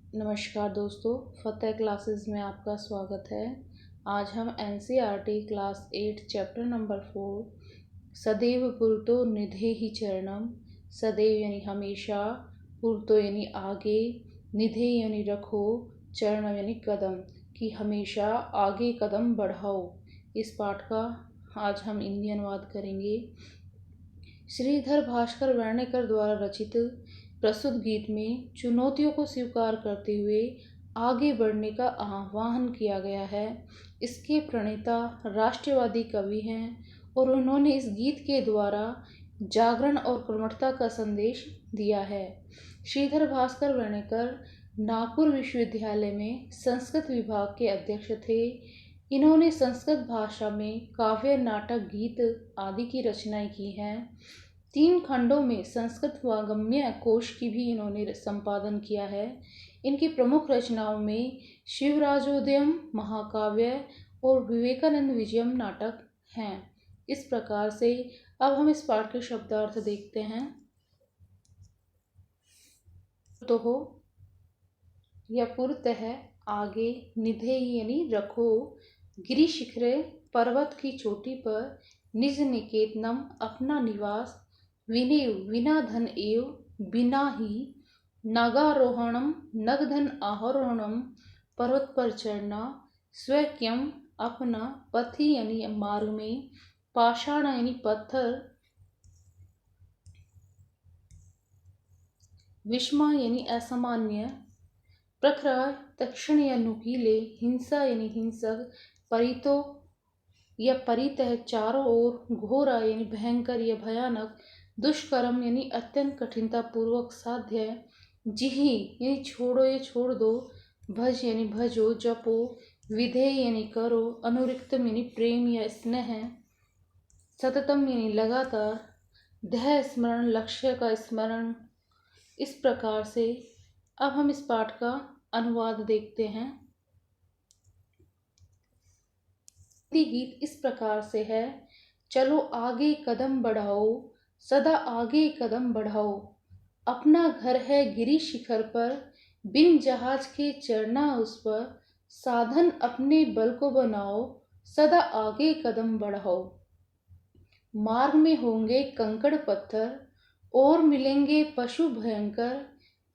नमस्कार दोस्तों, फतेह क्लासेस में आपका स्वागत है। आज हम एनसीईआरटी क्लास 8 चैप्टर नंबर 4 सदैव पुरतो निधेहि चरणम। सदैव यानी हमेशा, पुरतो यानी आगे, निधे यानी रखो, चरणम यानी कदम, कि हमेशा आगे कदम बढ़ाओ। इस पाठ का आज हम हिंदी अनुवाद करेंगे। श्रीधर भास्कर वर्णेकर द्वारा रचित प्रस्तुत गीत में चुनौतियों को स्वीकार करते हुए आगे बढ़ने का आह्वान किया गया है। इसके प्रणेता राष्ट्रवादी कवि हैं और उन्होंने इस गीत के द्वारा जागरण और कर्मठता का संदेश दिया है। श्रीधर भास्कर वर्णेकर नागपुर विश्वविद्यालय में संस्कृत विभाग के अध्यक्ष थे। इन्होंने संस्कृत भाषा में काव्य, नाटक, गीत आदि की रचनाएं की हैं। 3 खंडों में संस्कृत वाङ्मय कोश की भी इन्होंने संपादन किया है। इनकी प्रमुख रचनाओं में शिवराजोदयम महाकाव्य और विवेकानंद विजयम नाटक हैं। इस प्रकार से अब हम इस पाठ के शब्दार्थ देखते हैं। तो हो या पुरत है आगे, निधे यानी रखो, गिरि शिखरे पर्वत की चोटी पर, निज निकेतनम अपना निवास, विनेव बिना धन एव बिना ही, नागारोहणम नगधन आरोहणम पर्वत पर चढ़ना, स्वयं अपना, पथि यानी मार्ग में, पाषाण यानी पत्थर, विषमा यानी असामान्य, प्रखर तक्षण या नुकीले, हिंसा यानी हिंसक, परितो या परितः चारों ओर, घोरा यानी भयंकर या भयानक, दुष्कर्म यानी अत्यंत कठिनता पूर्वक साध्य, जिहि यानी छोड़ो या छोड़ दो, भज यानी भजो जपो, विधेय यानी करो, अनुरिक्तम यानी प्रेम या स्नेह, सततम यानी लगातार, ध्येय स्मरण लक्ष्य का स्मरण। इस प्रकार से अब हम इस पाठ का अनुवाद देखते हैं। हिंदी गीत इस प्रकार से है। चलो आगे कदम बढ़ाओ, सदा आगे कदम बढ़ाओ, अपना घर है गिरि शिखर पर, बिन जहाज के चढ़ना उस पर, साधन अपने बल को बनाओ, सदा आगे कदम बढ़ाओ। मार्ग में होंगे कंकड़ पत्थर और मिलेंगे पशु भयंकर,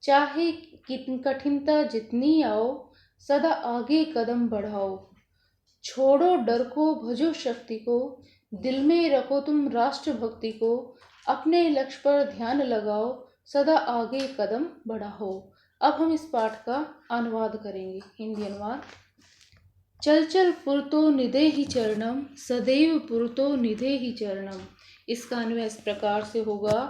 चाहे कठिनता जितनी आओ, सदा आगे कदम बढ़ाओ। छोड़ो डर को, भजो शक्ति को, दिल में रखो तुम राष्ट्रभक्ति को, अपने लक्ष्य पर ध्यान लगाओ, सदा आगे कदम बढ़ाओ। अब हम इस पाठ का अनुवाद करेंगे। हिंदी अनुवाद। चल चल पुरतो निधेहि चरणम, सदैव पुरतो निधेहि चरणम। इसका अन्वय इस प्रकार से होगा।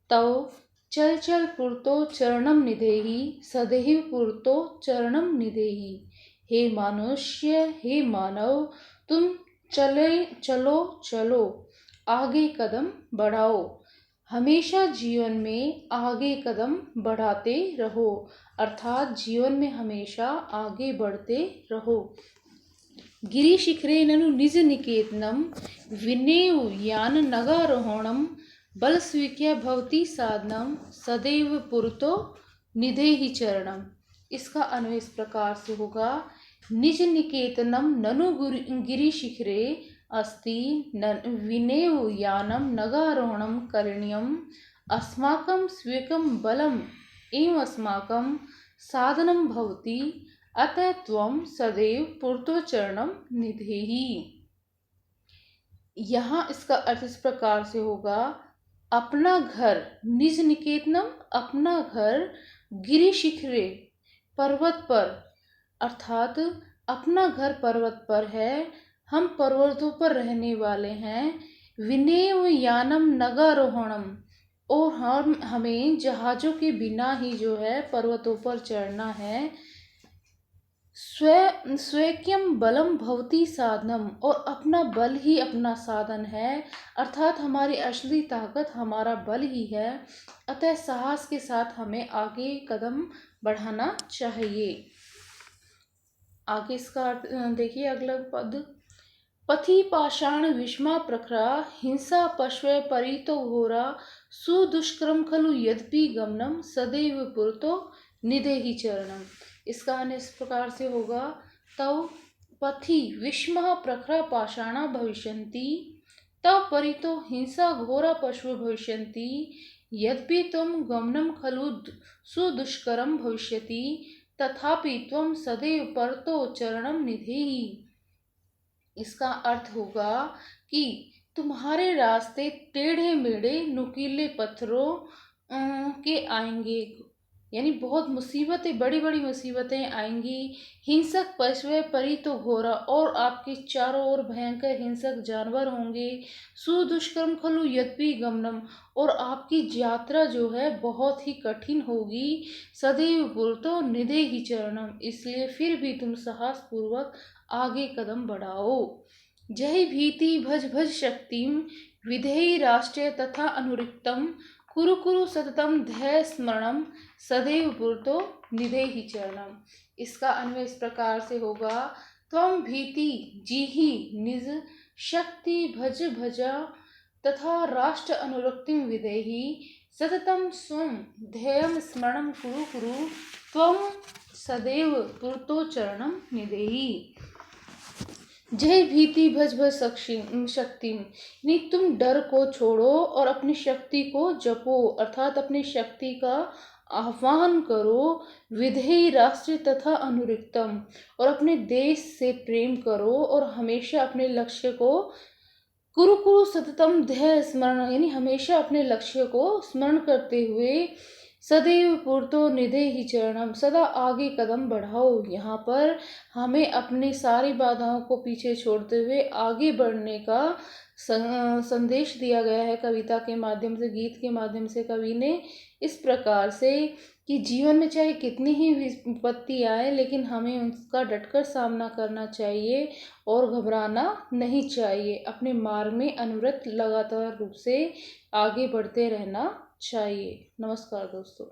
तो चल चल पुरतो चरणम निधेहि, सदैव पुरतो चरणम निधेहि। हे मनुष्य, हे मानव, तुम चलो चलो, आगे कदम बढ़ाओ, हमेशा जीवन में आगे कदम बढ़ाते रहो, अर्थात जीवन में हमेशा आगे बढ़ते रहो। गिरि शिखरे ननु निज निकेतनम, विनेव यान नगारोहणम, बल स्वीक्य भवती साधनम, सदैव पुरतो निधेहि चरणम। इसका अन्वय इस प्रकार से होगा। निज निकेतनम ननु गिरि शिखरे अस्ति, विनेव यानम नगारोहणम करणीयम, अस्माकं स्वीकं बलम एवं अस्माकं साधनं भवति, अतः त्वं सदैव पुरतो चरणम निधेहि। यहाँ इसका अर्थ इस प्रकार से होगा। अपना घर, निज निकेतनम अपना घर, गिरि शिखरे पर्वत पर, अर्थात अपना घर पर्वत पर है, हम पर्वतों पर रहने वाले हैं। विनेव यानम नगारोहणम, और हमें जहाजों के बिना ही जो है पर्वतों पर चढ़ना है। स्वयं बलम भवती साधनम, और अपना बल ही अपना साधन है, अर्थात हमारी असली ताकत हमारा बल ही है। अतः साहस के साथ हमें आगे कदम बढ़ाना चाहिए। आगे इसका देखिए अगला पद। पथि पाषाण विषमा प्रखरा, हिंसा पश्व परितो घोरा, सुदुष्करम खलु यद्यपि गमनम, सदैव पुरतो निधेहि चरणम। इसका अन्य इस प्रकार से होगा, तव पथि विस्मः प्रखरा पाषाणा भविष्यन्ति, तव परितो हिंसा घोरा पशु भविष्यन्ति, यद्यपि त्वं गमनं खलु सुदुष्करं भविष्यति, तथापि त्वं सदैव परतो चरणं निधेहि। इसका अर्थ होगा कि तुम्हारे रास्ते टेढ़े मेढ़े नुकीले पत्थरों के आएंगे, यानी बहुत मुसीबतें, बड़ी बड़ी मुसीबतें आएंगी। हिंसक पशु परी तो घोरा, और आपके चारों ओर भयंकर हिंसक जानवर होंगे। सुदुष्कर्म खलु यद्यपि गमनम, और आपकी यात्रा जो है बहुत ही कठिन होगी। सदैव पुरतो निधेहि चरणम, इसलिए फिर भी तुम साहस पूर्वक आगे कदम बढ़ाओ। जय भीति भज भज शक्तिम, विधेयि राष्ट्र तथा अनुरिक्तम, कुरु कुरु सततम ध्येय स्मरणम, सदैव पुरतो निधेहि चरणम। इसका अन्वय इस प्रकार से होगा, त्वं भीति जीहि निज शक्ति भज भजा, तथा राष्ट्र अनुरक्तिम विधेहि, सततम स्वं ध्येयम स्मरणम कुरु कुरु, त्वं सदैव पुरतो चरणम निधेहि। जय भीति भज भज शक्ति, यानी तुम डर को छोड़ो और अपनी शक्ति को जपो, अर्थात अपनी शक्ति का आह्वान करो। विधेयी राष्ट्र तथा अनुरिक्तम, और अपने देश से प्रेम करो और हमेशा अपने लक्ष्य को, कुरु कुरु सततम ध्येय स्मरण, यानी हमेशा अपने लक्ष्य को स्मरण करते हुए, सदैव पुरतो निधेहि चरणम, सदा आगे कदम बढ़ाओ। यहाँ पर हमें अपनी सारी बाधाओं को पीछे छोड़ते हुए आगे बढ़ने का संदेश दिया गया है कविता के माध्यम से, गीत के माध्यम से कवि ने, इस प्रकार से कि जीवन में चाहे कितनी ही विपत्ति आए, लेकिन हमें उसका डटकर सामना करना चाहिए और घबराना नहीं चाहिए। अपने मार्ग में अनवरत लगातार रूप से आगे बढ़ते रहना चाहिए। नमस्कार दोस्तों।